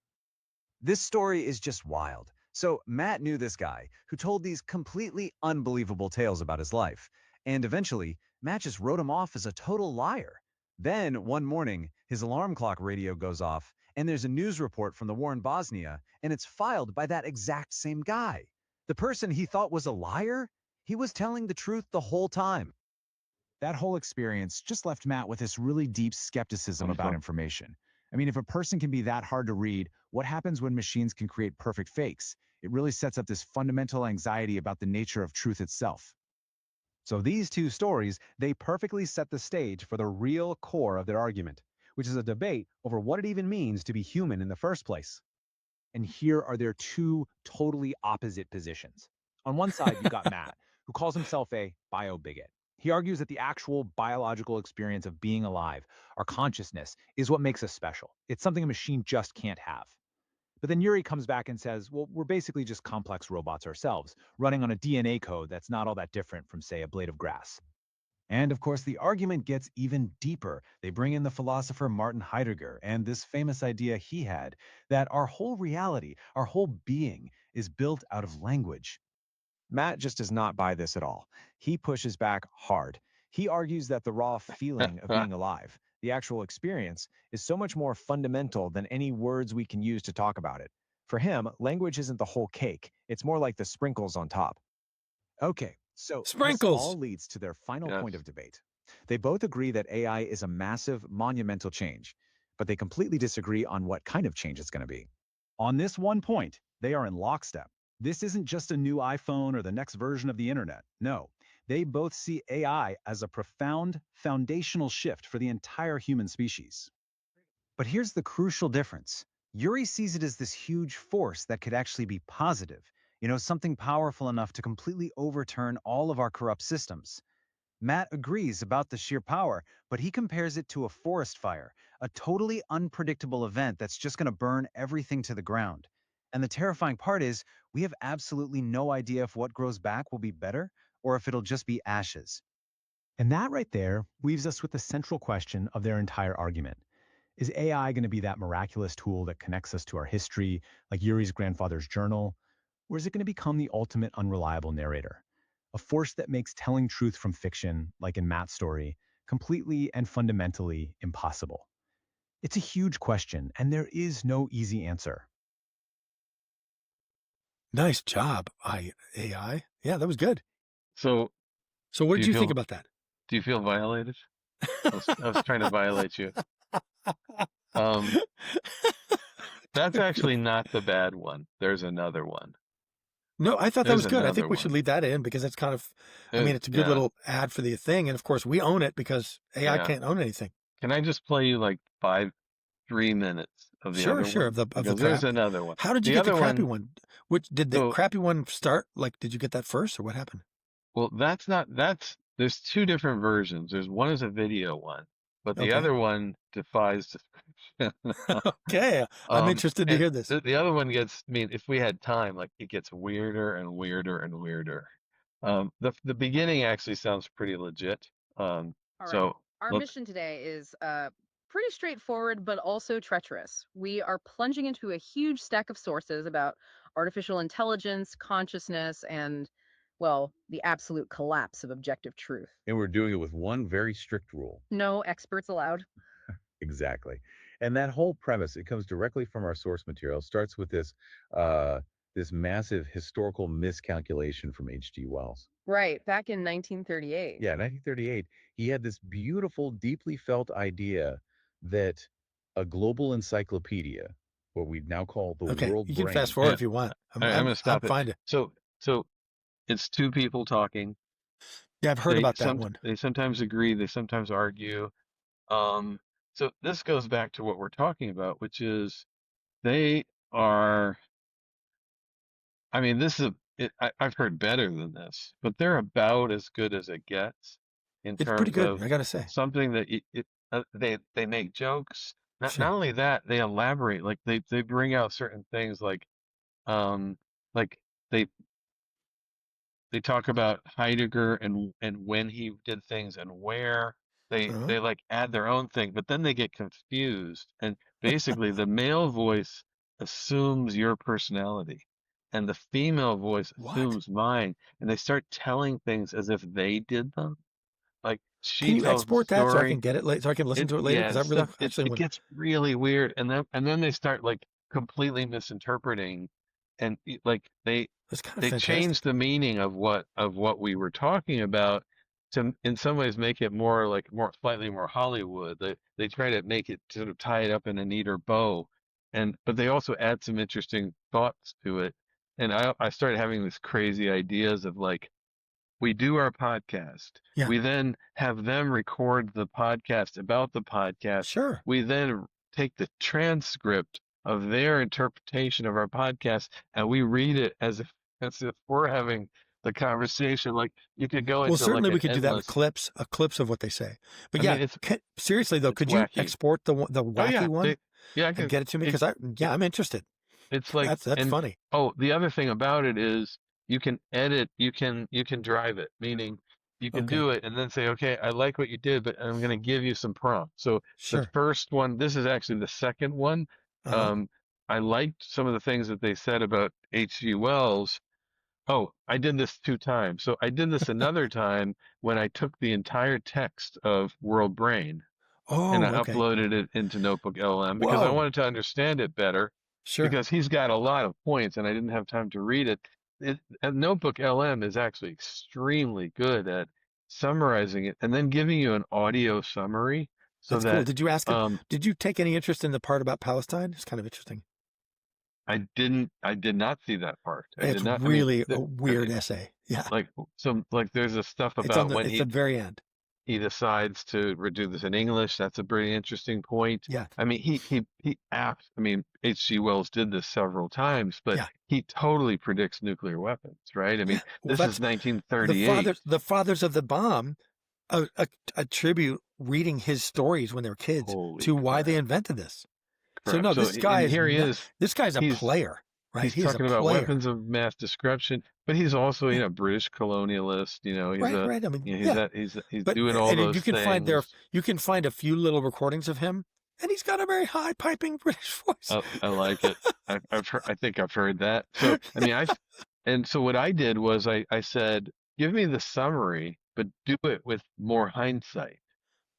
This story is just wild. So, Matt knew this guy who told these completely unbelievable tales about his life. And eventually, Matt just wrote him off as a total liar. Then, one morning, his alarm clock radio goes off, and there's a news report from the war in Bosnia, and it's filed by that exact same guy. The person he thought was a liar, he was telling the truth the whole time. That whole experience just left Matt with this really deep skepticism Sounds about fun. information. I mean, if a person can be that hard to read, what happens when machines can create perfect fakes? It really sets up this fundamental anxiety about the nature of truth itself. So these two stories, they perfectly set the stage for the real core of their argument, which is a debate over what it even means to be human in the first place. And here are their two totally opposite positions. On one side, you've got Matt, who calls himself a biobigot. He argues that the actual biological experience of being alive, our consciousness, is what makes us special. It's something a machine just can't have. But then Yuri comes back and says, well, we're basically just complex robots ourselves, running on a DNA code that's not all that different from, say, a blade of grass. And of course, the argument gets even deeper. They bring in the philosopher Martin Heidegger and this famous idea he had that our whole reality, our whole being, is built out of language. Matt just does not buy this at all. He pushes back hard. He argues that the raw feeling of being alive, the actual experience, is so much more fundamental than any words we can use to talk about it. For him, language isn't the whole cake, it's more like the sprinkles on top. Okay, so this Sprinkles. all leads to their final Yes. point of debate. They both agree that AI is a massive, monumental change, but they completely disagree on what kind of change it's going to be. On this one point, they are in lockstep. This isn't just a new iPhone or the next version of the internet. No, they both see AI as a profound, foundational shift for the entire human species. But here's the crucial difference. Yuri sees it as this huge force that could actually be positive, something powerful enough to completely overturn all of our corrupt systems. Matt agrees about the sheer power, but he compares it to a forest fire, a totally unpredictable event that's just going to burn everything to the ground. And the terrifying part is, we have absolutely no idea if what grows back will be better or if it'll just be ashes. And that right there leaves us with the central question of their entire argument. Is AI going to be that miraculous tool that connects us to our history, like Yuri's grandfather's journal? Or is it going to become the ultimate unreliable narrator? A force that makes telling truth from fiction, like in Matt's story, completely and fundamentally impossible? It's a huge question, and there is no easy answer. Nice job, AI. Yeah, that was good. So So what do did you you think feel about that? do you feel violated? I was trying to violate you. Um, that's actually not the bad one. There's another one. No, I thought that There's was good. I another think we should one. leave that in because it's kind of, I mean, it's a good Yeah, little ad for the thing. And of course, we own it because AI yeah. can't own anything. Can I just play you like 3 minutes of the Sure, other sure. one? Of the Because there's crap. another one. How did you The get the other crappy one, one? Which did the so, crappy one start? Like, did you get that first or what happened? well, there's two different versions. There's one is a video one, but the Okay. other one defies description. Okay. I'm interested to And hear this. the other one gets, I mean, if we had time, like it gets weirder and weirder and weirder. The beginning actually sounds pretty legit. All right. So Our let's, mission today is pretty straightforward, but also treacherous. We are plunging into a huge stack of sources about artificial intelligence, consciousness, and, well, the absolute collapse of objective truth. And we're doing it with one very strict rule. No experts allowed. Exactly. And that whole premise, it comes directly from our source material, starts with this massive historical miscalculation from H.G. Wells. Right, back in 1938. Yeah, 1938, he had this beautiful, deeply felt idea that a global encyclopedia, what we now call the Okay. world You can fast brain. forward yeah, if you want. I'm gonna I'm stop it. fine to. So it's two people talking. Yeah, I've heard about that one. They sometimes agree, they sometimes argue. Um, so this goes back to what we're talking about, which is they are, I mean, I've heard better than this, but they're about as good as it gets in It's pretty terms good, of I gotta say. something that they make jokes. Not Sure. only that, they elaborate. Like they bring out certain things um like they they talk about Heidegger and when he did things and where Uh-huh. they like add their own thing, but then they get confused. And basically the male voice assumes your personality and the female voice What? assumes mine. And they start telling things as if they did them. Like Can she you tells the export that so I story, can get it later, so I can listen to it later? yeah, Because I really stuff actually it want. gets really weird, and then they start like completely misinterpreting, and like That's kind of they change fantastic. the meaning of what we were talking about to in some ways make it more like more slightly more Hollywood. They try to make it sort of tie it up in a neater bow, and but they also add some interesting thoughts to it. And I started having these crazy ideas of like we do our podcast. Yeah. We then have them record the podcast about the podcast. Sure. We then take the transcript of their interpretation of our podcast and we read it as if we're having the conversation. Like you could go Well, into like certainly we an could do that with endless. clips of what they say. But I yeah, mean, seriously though, it's could you wacky. export the Oh wacky yeah, one yeah, I and can. get it to me? It, Because it I'm interested. It's like, That's and funny. oh, the other thing about it is you can edit, you can drive it, meaning you can Okay. do it and then say, okay, I like what you did, but I'm going to give you some prompts. So the Sure. first one, this is actually the second one. Uh-huh. Um, I liked some of the things that they said about H.G. Wells. Oh, I did this 2 times. So I did this another time when I took the entire text of World Brain and I Oh, okay. uploaded it into Notebook LM because I Whoa. wanted to understand it better Sure. because he's got a lot of points and I didn't have time to read it. And Notebook LM is actually extremely good at summarizing it and then giving you an audio summary so That's cool. that Did you ask him? um, Did you take any interest in the part about Palestine? It's kind of interesting. I did not see that part. I It's did not. I mean, really a weird essay. Yeah. like like there's a stuff It's on about the when it's the very end. he decides to do this in English. That's a pretty interesting point. Yeah. I mean, he asked. I mean, H.G. Wells did this several times, but Yeah. he totally predicts nuclear weapons, right? I Yeah. mean, Well, this is that's 1938. the fathers of the bomb attribute reading his stories when they were kids Holy to why they crap! invented this. So Crap. no, So this guy and is here he not. is. This guy's a He's player, right? he's He is a talking about player. weapons of mass destruction, but he's also, Yeah. British colonialist. He's Right. a, Right. I mean, he's yeah. that he's But doing all and those things. you can find a few little recordings of him, and he's got a very high piping British voice. I like it. I think I've heard that. So I mean and so what I did was I said, give me the summary, but do it with more hindsight.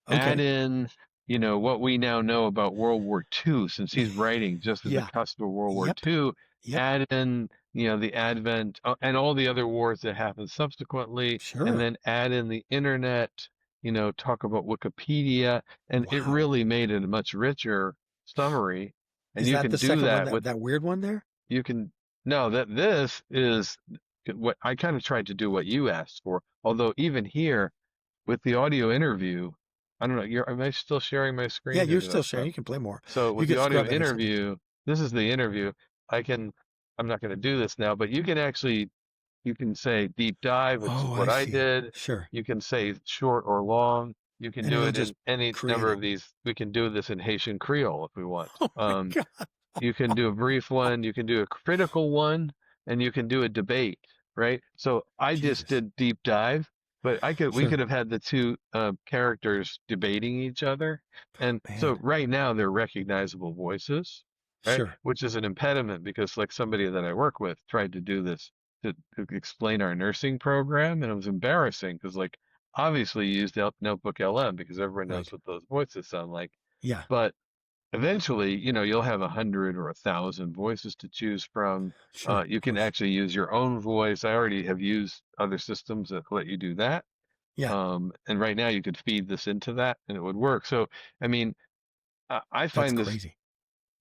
Add Okay. in, what we now know about World War II, since he's writing just at the Yeah. cusp of World War Yep. II. Yep. Add in, the advent and all the other wars that happened subsequently, and Sure. then add in the internet, talk about Wikipedia, and it Wow. really made it a much richer summary. And Is you that can the do second one? that with, That weird one there? you can, no, that this is what I kind of tried to do what you asked for. Although even here with the audio interview, I don't know, am I still sharing my Yeah, screen or you're did I still sharing. stop? You can play more. So You with the could audio scrub every second. interview, this is the interview. I'm not going to do this now, but you can say deep dive, which is Oh, what I I see. did. Sure. You can say short or long. You can And do it'll it just in any create number it. of these. We can do this in Haitian Creole if we want. Oh my God. You can do a brief one, you can do a critical one, and you can do a debate, right? So I just Jesus. did deep dive, but we Sure. could have had the two characters debating each other. And so Man. right now they're recognizable voices, right? Sure. Which is an impediment because like somebody that I work with tried to do this to explain our nursing program, and it was embarrassing because like obviously you use the Notebook LM because everyone knows Right. what those voices sound like. Yeah. But eventually, you'll have 100 or 1,000 voices to choose from. Sure. You Of can course. actually use your own voice. I already have used other systems that let you do that. Yeah. And right now you could feed this into that and it would work. So, I mean, I That's find this, crazy.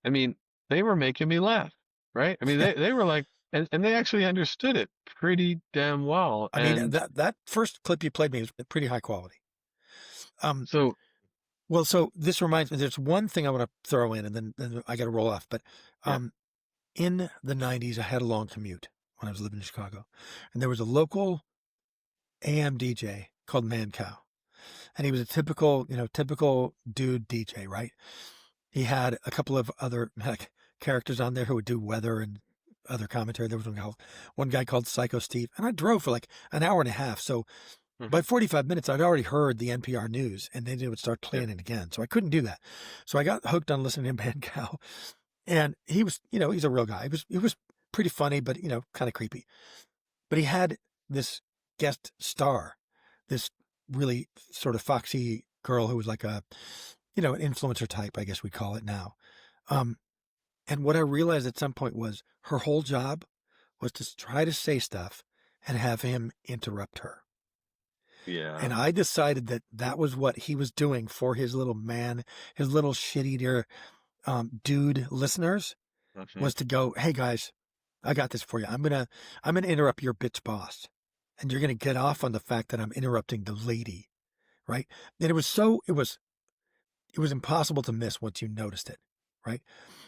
I mean, they were making me laugh, right? I mean, Yeah. they were like, and they actually understood it pretty damn well. I mean, And that first clip you played me was pretty high quality. Um, so, well, so this reminds me, there's one thing I want to throw in and then I got to roll off. But yeah. in the 90s, I had a long commute when I was living in Chicago. And there was a local AM DJ called Man Cow. And he was a typical dude DJ, right? He had a couple of other like characters on there who would do weather and other commentary. There was one guy called Psycho Steve, and I drove for like an hour and a half. So by Mhm. 45 minutes, I'd already heard the NPR news, and then they would start Yeah. playing it again. So I couldn't do that. So I got hooked on listening to Man Cow, and he was, he's a real guy. He was pretty funny, but kind of creepy. But he had this guest star, this really sort of foxy girl who was like an influencer type, I guess we call it now. Um, and what I realized at some point was her whole job was to try to say stuff and have him interrupt her. Yeah. And I decided that that was what he was doing for his little shit eater dude listeners, Mhm. was to go, hey guys, I got this for you. I'm gonna interrupt your bitch boss, and you're gonna get off on the fact that I'm interrupting the lady, right? And it was impossible to miss once you noticed it, right?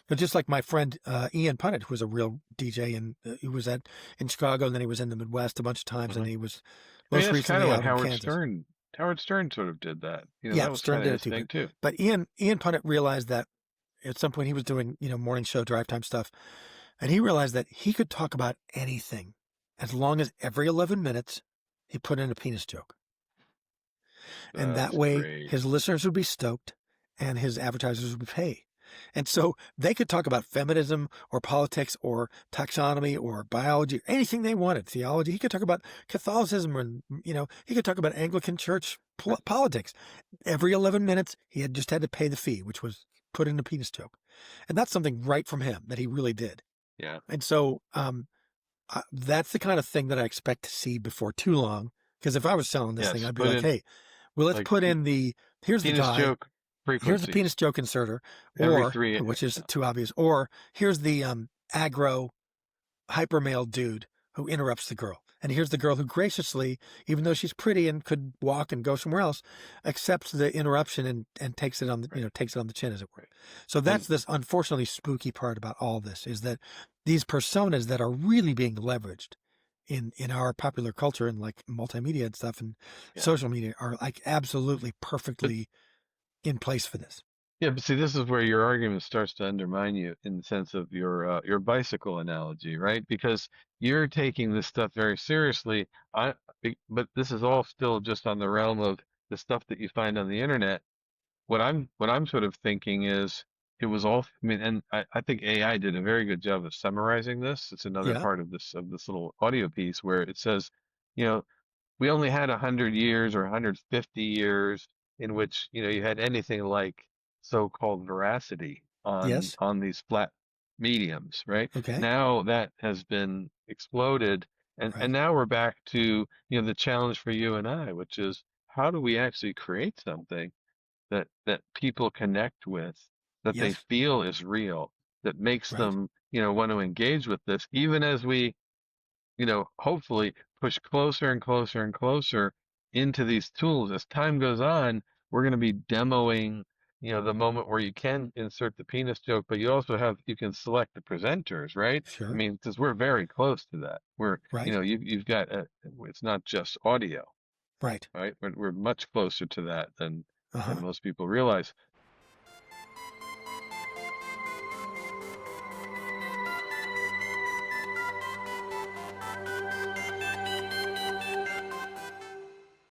But just like my friend Ian Punnett, who was a real DJ, and he was in Chicago, and then he was in the Midwest a bunch of times, and Mhm. he was I mean, most that's kind of recently what out in Kansas. Howard Stern sort of did that. Yeah, That was Stern kind of did it his too, thing too. but Ian Punnett realized that at some point he was doing morning show drive time stuff, and he realized that he could talk about anything as long as every 11 minutes he put in a penis joke. And that That's way great. his listeners would be stoked and his advertisers would pay. And so they could talk about feminism or politics or taxonomy or biology, or anything they wanted, theology. He could talk about Catholicism and, he could talk about Anglican church politics. Every 11 minutes, he had to pay the fee, which was put in a penis joke. And that's something right from him that he really did. Yeah. And so that's the kind of thing that I expect to see before too long. Because if I was selling this thing, Yes. I'd be Put like, in hey, well, let's like put in here's the penis guy, joke here's the penis frequencies joke inserter, every or, three. which is too obvious, or here's the aggro hyper male dude who interrupts the girl. And here's the girl who graciously, even though she's pretty and could walk and go somewhere else, accepts the interruption and takes it on the, Right. takes it on the chin, as it were. Right. So And that's this unfortunately spooky part about all this, is that these personas that are really being leveraged in our popular culture and like multimedia and stuff and yeah. social media are like absolutely But perfectly in place for this. yeah, but see, this is where your argument starts to undermine you in the sense of your bicycle analogy, right? Because you're taking this stuff very seriously. But this is all still just on the realm of the stuff that you find on the internet. What I'm sort of thinking is it was all, I mean, and I think AI did a very good job of summarizing this. It's another Yeah. part of this little audio piece where it says, you know, we only had 100 years or 150 years in which, you had anything like so-called veracity on Yes. on these flat mediums, right? Okay. Now that has been exploded, and Right. now we're back to, the challenge for you and I, which is how do we actually create something that people connect with, that they Yes. feel is real, that makes Right. them, want to engage with this, even as we, hopefully push closer and closer and closer into these tools. As time goes on, we're going to be demoing, the moment where you can insert the penis joke, but you can select the presenters, right? I Sure. mean, because we're very close to that. Right. You've got, it's not just audio, Right. right? We're much closer to that than Uh-huh. most people realize.